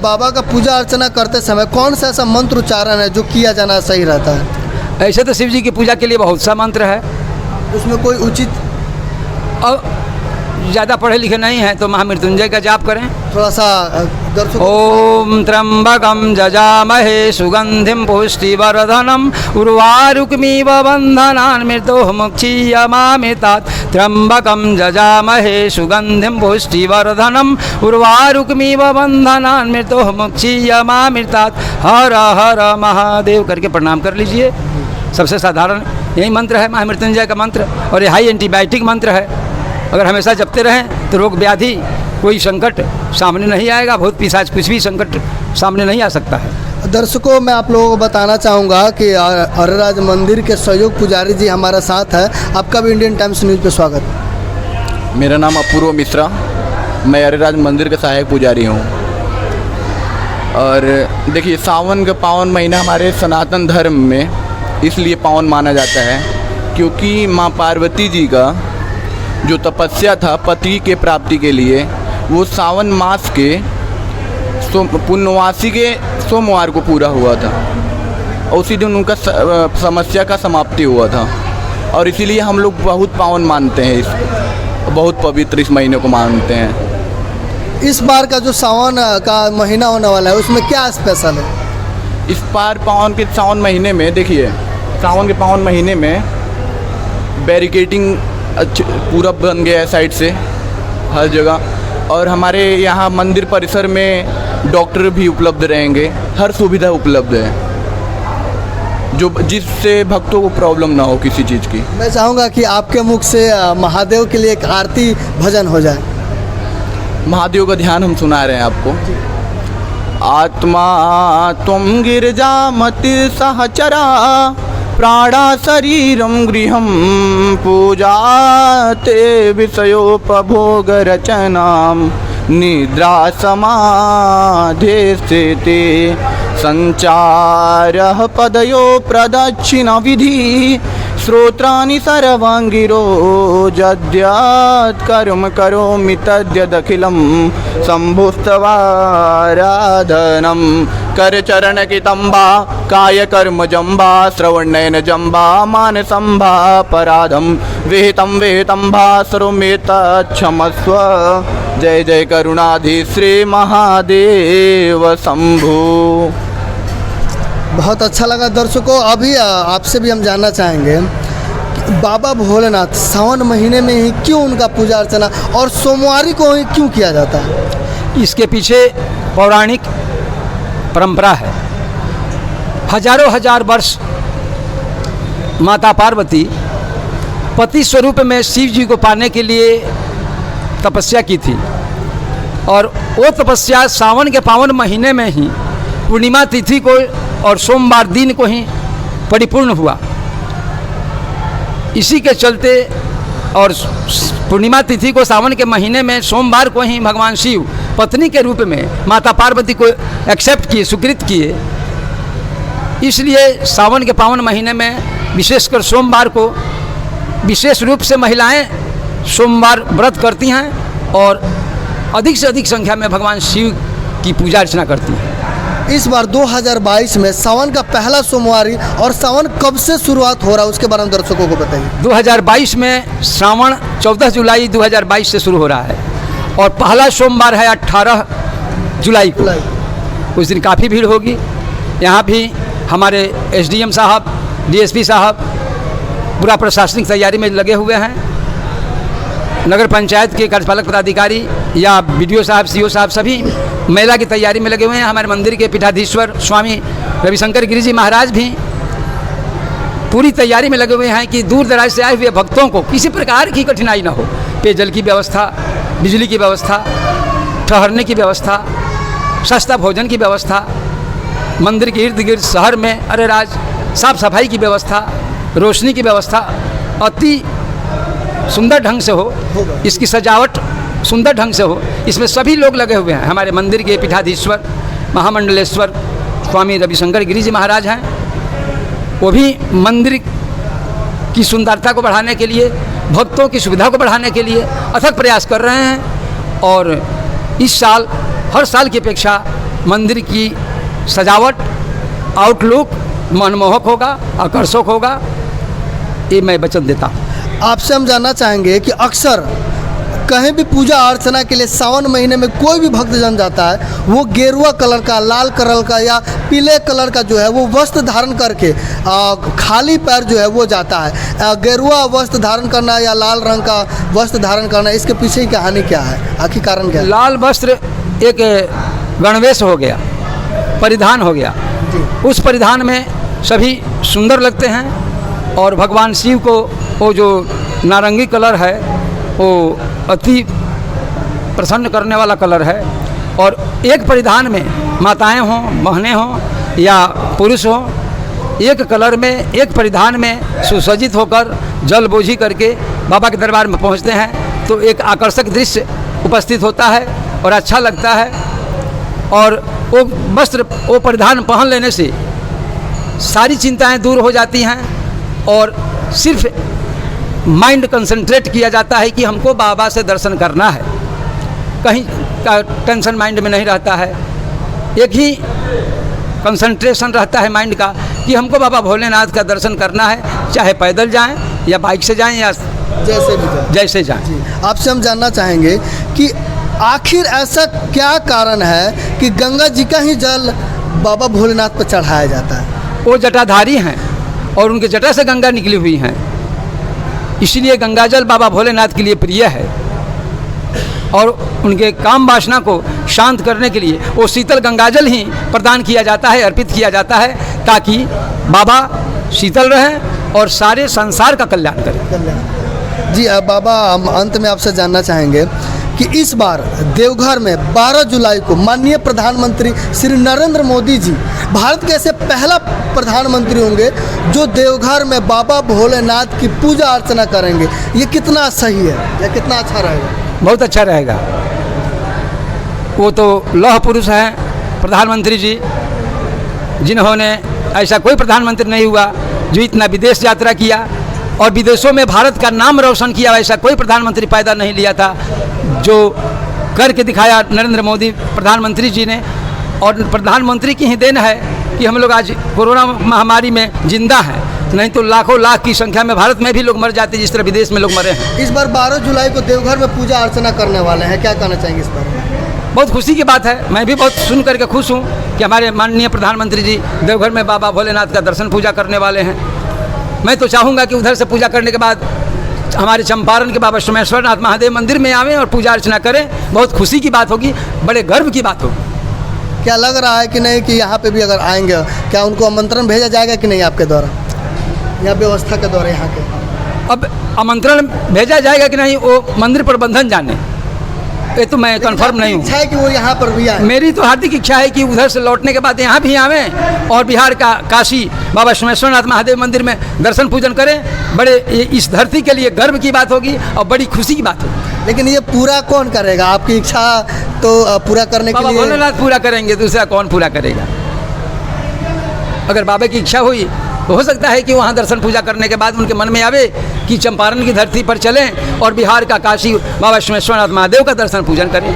बाबा का पूजा अर्चना करते समय कौन सा ऐसा मंत्र उच्चारण है जो किया जाना सही रहता है? ऐसे तो शिव जी की पूजा के लिए बहुत सा मंत्र है, उसमें कोई उचित? और ज़्यादा पढ़े लिखे नहीं हैं तो महामृत्युंजय का जाप करें। थोड़ा सा दर्शकों। ओम त्र्यंबकं जजामहे सुगंधिं पुष्टिवर्धनम् उर्वारुकमिव बन्धनान् मृत्युर्मुक्षीयमामृतात्। त्र्यंबकं जजामहे सुगंधिं पुष्टिवर्धनम् उर्वारुकमिव बन्धनान् मृत्युर्मुक्षीयमामृतात्। हर हर महादेव करके प्रणाम कर लीजिए। सबसे साधारण यही मंत्र है महामृत्युंजय का मंत्र, और ये हाई एंटीबायोटिक मंत्र है। अगर हमेशा जपते रहें तो रोग व्याधि कोई संकट सामने नहीं आएगा, भूत पिशाच कुछ भी संकट सामने नहीं आ सकता है। दर्शकों, मैं आप लोगों को बताना चाहूँगा कि अरेराज मंदिर के सहयोग पुजारी जी हमारा साथ है। आपका भी इंडियन टाइम्स न्यूज़ पे स्वागत। मेरा नाम अपूर्व मिश्रा, मैं अरेराज मंदिर का सहायक पुजारी हूँ। और देखिए, सावन का पावन महीना हमारे सनातन धर्म में इसलिए पावन माना जाता है क्योंकि माँ पार्वती जी का जो तपस्या था पति के प्राप्ति के लिए, वो सावन मास के पूर्णवासी के सोमवार को पूरा हुआ था, और उसी दिन उनका समस्या का समाप्ति हुआ था। और इसीलिए हम लोग बहुत पावन मानते हैं, इस बहुत पवित्र इस महीने को मानते हैं। इस बार का जो सावन का महीना होने वाला है उसमें क्या स्पेशल है? इस बार सावन महीने में देखिए, सावन के पावन महीने में बैरिकेडिंग पूरा बन गया है साइड से हर जगह, और हमारे यहाँ मंदिर परिसर में डॉक्टर भी उपलब्ध रहेंगे, हर सुविधा उपलब्ध है जो जिससे भक्तों को प्रॉब्लम ना हो किसी चीज़ की। मैं चाहूँगा कि आपके मुख से महादेव के लिए एक आरती भजन हो जाए। महादेव का ध्यान हम सुना रहे हैं आपको। आत्मा त्वं गिरिजामति सहचरा प्राणा शरीरं गृहं पूजाते विषयोपभोग रचनां निद्रा समाधेस्थिते संचारः पदयो प्रदक्षिण विधि श्रोत्राणि सर्वांगिरो जद्यात् कर्म करोमि तद्यदखिलं शम्भुस्तवाराधनं करचरणकितम्बा कायकर्म जम्बा श्रवणनयन जम्बा मानसंभा पराधं विहितं भा सर्वमेतच्छमस्व। जय जय करुणाधि श्री महादेव शंभु। बहुत अच्छा लगा दर्शकों। अभी आपसे भी हम जानना चाहेंगे कि बाबा भोलेनाथ सावन महीने में ही क्यों उनका पूजा अर्चना और सोमवारी को ही क्यों किया जाता है? इसके पीछे पौराणिक परंपरा है। हजारों हजार वर्ष माता पार्वती पति स्वरूप में शिव जी को पाने के लिए तपस्या की थी, और वो तपस्या सावन के पावन महीने में ही पूर्णिमा तिथि को और सोमवार दिन को ही परिपूर्ण हुआ। इसी के चलते और पूर्णिमा तिथि को सावन के महीने में सोमवार को ही भगवान शिव पत्नी के रूप में माता पार्वती को एक्सेप्ट किए, स्वीकृत किए। इसलिए सावन के पावन महीने में विशेषकर सोमवार को विशेष रूप से महिलाएं सोमवार व्रत करती हैं और अधिक से अधिक संख्या में भगवान शिव की पूजा अर्चना करती हैं। इस बार 2022 में सावन का पहला सोमवारी और सावन कब से शुरुआत हो रहा है उसके बारे में दर्शकों को बताइए। 2022 में श्रावण 14 जुलाई 2022 से शुरू हो रहा है, और पहला सोमवार है 18 जुलाई को। उस दिन काफ़ी भीड़ होगी। यहाँ भी हमारे एसडीएम साहब, डीएसपी साहब पूरा प्रशासनिक तैयारी में लगे हुए हैं। नगर पंचायत के कार्यपालक पदाधिकारी या बीडीओ साहब, सीओ साहब सभी मेला की तैयारी में लगे हुए हैं। हमारे मंदिर के पीठाधीश्वर स्वामी रविशंकर गिरी जी महाराज भी पूरी तैयारी में लगे हुए हैं कि दूर दराज से आए हुए भक्तों को किसी प्रकार की कठिनाई न हो। पेयजल की व्यवस्था, बिजली की व्यवस्था, ठहरने की व्यवस्था, सस्ता भोजन की व्यवस्था, मंदिर के इर्द गिर्द शहर में अरेराज साफ सफाई की व्यवस्था, रोशनी की व्यवस्था अति सुंदर ढंग से हो, इसकी सजावट सुंदर ढंग से हो, इसमें सभी लोग लगे हुए हैं। हमारे मंदिर के पीठाधीश्वर महामंडलेश्वर स्वामी रविशंकर गिरी जी महाराज हैं, वो भी मंदिर की सुंदरता को बढ़ाने के लिए, भक्तों की सुविधा को बढ़ाने के लिए अथक प्रयास कर रहे हैं। और इस साल हर साल की अपेक्षा मंदिर की सजावट, आउटलुक मनमोहक होगा, आकर्षक होगा, ये मैं वचन देता हूँ। आपसे हम जानना चाहेंगे कि अक्सर कहीं भी पूजा अर्चना के लिए सावन महीने में कोई भी भक्तजन जाता है, वो गेरुआ कलर का, लाल कलर का या पीले कलर का जो है वो वस्त्र धारण करके खाली पैर जो है वो जाता है। गेरुआ वस्त्र धारण करना या लाल रंग का वस्त्र धारण करना, इसके पीछे की कहानी क्या है, आखिर कारण क्या है? लाल वस्त्र एक गणवेश हो गया, परिधान हो गया। उस परिधान में सभी सुंदर लगते हैं और भगवान शिव को वो जो नारंगी कलर है वो अति प्रसन्न करने वाला कलर है। और एक परिधान में माताएं हों, बहनें हों या पुरुष हों, एक कलर में, एक परिधान में सुसज्जित होकर जल बोझी करके बाबा के दरबार में पहुंचते हैं तो एक आकर्षक दृश्य उपस्थित होता है और अच्छा लगता है। और वो वस्त्र, वो परिधान पहन लेने से सारी चिंताएं दूर हो जाती हैं और सिर्फ माइंड कंसंट्रेट किया जाता है कि हमको बाबा से दर्शन करना है, कहीं का टेंशन माइंड में नहीं रहता है। एक ही कंसंट्रेशन रहता है माइंड का कि हमको बाबा भोलेनाथ का दर्शन करना है, चाहे पैदल जाएं या बाइक से जाएं या जैसे जाएं। आपसे हम जानना चाहेंगे कि आखिर ऐसा क्या कारण है कि गंगा जी का ही जल बाबा भोलेनाथ पर चढ़ाया जाता है? वो जटाधारी हैं और उनके जटा से गंगा निकली हुई हैं, इसलिए गंगाजल बाबा भोलेनाथ के लिए प्रिय है। और उनके काम वासना को शांत करने के लिए वो शीतल गंगाजल ही प्रदान किया जाता है, अर्पित किया जाता है, ताकि बाबा शीतल रहें और सारे संसार का कल्याण करें। जी बाबा, हम अंत में आपसे जानना चाहेंगे कि इस बार देवघर में 12 जुलाई को माननीय प्रधानमंत्री श्री नरेंद्र मोदी जी भारत के ऐसे पहला प्रधानमंत्री होंगे जो देवघर में बाबा भोलेनाथ की पूजा अर्चना करेंगे। ये कितना सही है या कितना अच्छा रहेगा? बहुत अच्छा रहेगा। वो तो लौह पुरुष हैं प्रधानमंत्री जी, जिन्होंने, ऐसा कोई प्रधानमंत्री नहीं हुआ जो इतना विदेश यात्रा किया और विदेशों में भारत का नाम रोशन किया। ऐसा कोई प्रधानमंत्री पैदा नहीं लिया था जो करके दिखाया नरेंद्र मोदी प्रधानमंत्री जी ने। और प्रधानमंत्री की ही देन है कि हम लोग आज कोरोना महामारी में जिंदा हैं, नहीं तो लाखों लाख की संख्या में भारत में भी लोग मर जाते जिस तरह विदेश में लोग मरे हैं। इस बार 12 जुलाई को देवघर में पूजा अर्चना करने वाले हैं, क्या कहना चाहेंगे इस बार? बहुत खुशी की बात है, मैं भी बहुत सुन करके खुश हूँ कि हमारे माननीय प्रधानमंत्री जी देवघर में बाबा भोलेनाथ का दर्शन पूजा करने वाले हैं। मैं तो चाहूँगा कि उधर से पूजा करने के बाद हमारे चंपारण के बाबा सोमेश्वरनाथ महादेव मंदिर में आवें और पूजा अर्चना करें। बहुत खुशी की बात होगी, बड़े गर्व की बात होगी। क्या लग रहा है कि नहीं कि यहाँ पे भी अगर आएंगे, क्या उनको आमंत्रण भेजा जाएगा कि नहीं आपके द्वारा, या व्यवस्था के द्वारा यहाँ के? अब आमंत्रण भेजा जाएगा कि नहीं वो मंदिर प्रबंधन जाने, ये तो मैं कंफर्म नहीं हूँ। इच्छा है कि वो यहाँ पर भी आए? मेरी तो हार्दिक इच्छा है कि उधर से लौटने के बाद यहाँ भी आवें और बिहार का काशी बाबा सोमेश्वरनाथ महादेव मंदिर में दर्शन पूजन करें। बड़े इस धरती के लिए गर्व की बात होगी और बड़ी खुशी की बात होगी। लेकिन ये पूरा कौन करेगा? आपकी इच्छा तो पूरा करने के लिए बाबा भोलेनाथ पूरा करेंगे, दूसरा कौन पूरा करेगा? अगर बाबा की इच्छा हुई तो हो सकता है कि वहाँ दर्शन पूजा करने के बाद उनके मन में आवे कि चंपारण की धरती पर चलें और बिहार का काशी बाबा सोमेश्वरनाथ महादेव का दर्शन पूजन करें।